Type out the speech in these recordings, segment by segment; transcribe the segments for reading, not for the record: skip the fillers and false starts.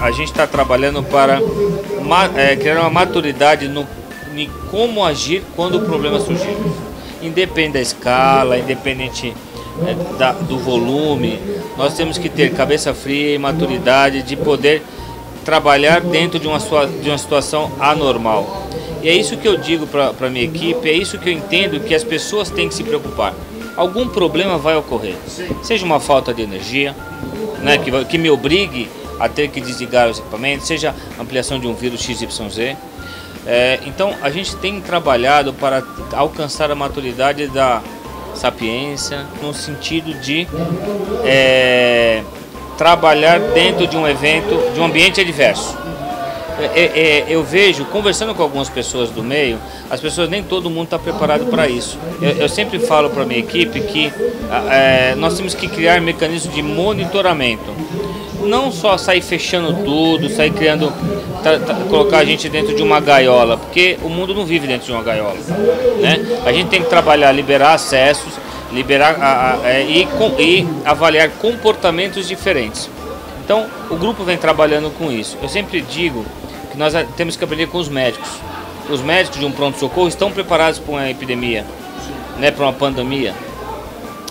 a gente está trabalhando para criar uma maturidade em como agir quando o problema surgir. Independente da escala, independente do volume, nós temos que ter cabeça fria e maturidade de poder trabalhar dentro de uma situação anormal. E é isso que eu digo para a minha equipe, é isso que eu entendo que as pessoas têm que se preocupar. Algum problema vai ocorrer, seja uma falta de energia, né, que me obrigue a ter que desligar os equipamentos, seja ampliação de um vírus XYZ. Então a gente tem trabalhado para alcançar a maturidade da sapiência no sentido de trabalhar dentro de um evento, de um ambiente adverso. Eu vejo, conversando com algumas pessoas do meio, as pessoas, nem todo mundo está preparado para isso. Eu sempre falo para a minha equipe que nós temos que criar mecanismos de monitoramento. Não só sair fechando tudo, sair criando, colocar a gente dentro de uma gaiola, porque o mundo não vive dentro de uma gaiola, né? A gente tem que trabalhar, liberar acessos, e avaliar comportamentos diferentes. Então, o grupo vem trabalhando com isso. Eu sempre digo que nós temos que aprender com os médicos. Os médicos de um pronto-socorro estão preparados para uma epidemia, né, para uma pandemia.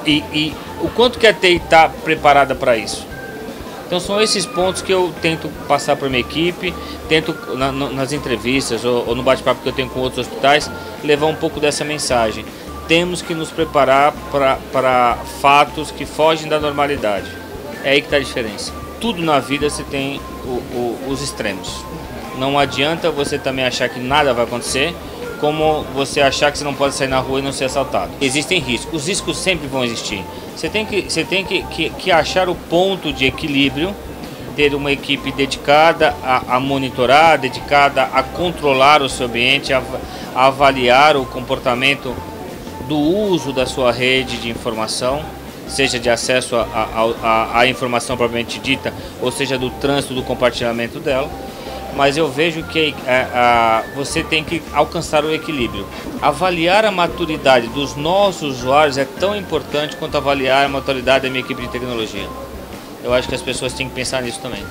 E o quanto que a TI está preparada para isso? Então são esses pontos que eu tento passar para a minha equipe, tento nas entrevistas ou no bate-papo que eu tenho com outros hospitais, levar um pouco dessa mensagem. Temos que nos preparar para fatos que fogem da normalidade. É aí que está a diferença. Tudo na vida você tem os extremos. Não adianta você também achar que nada vai acontecer, como você achar que você não pode sair na rua e não ser assaltado. Existem riscos, os riscos sempre vão existir. Você tem que achar o ponto de equilíbrio, ter uma equipe dedicada a monitorar, dedicada a controlar o seu ambiente, a avaliar o comportamento do uso da sua rede de informação, seja de acesso à informação propriamente dita, ou seja do trânsito, do compartilhamento dela. Mas eu vejo que você tem que alcançar o equilíbrio. Avaliar a maturidade dos nossos usuários é tão importante quanto avaliar a maturidade da minha equipe de tecnologia. Eu acho que as pessoas têm que pensar nisso também.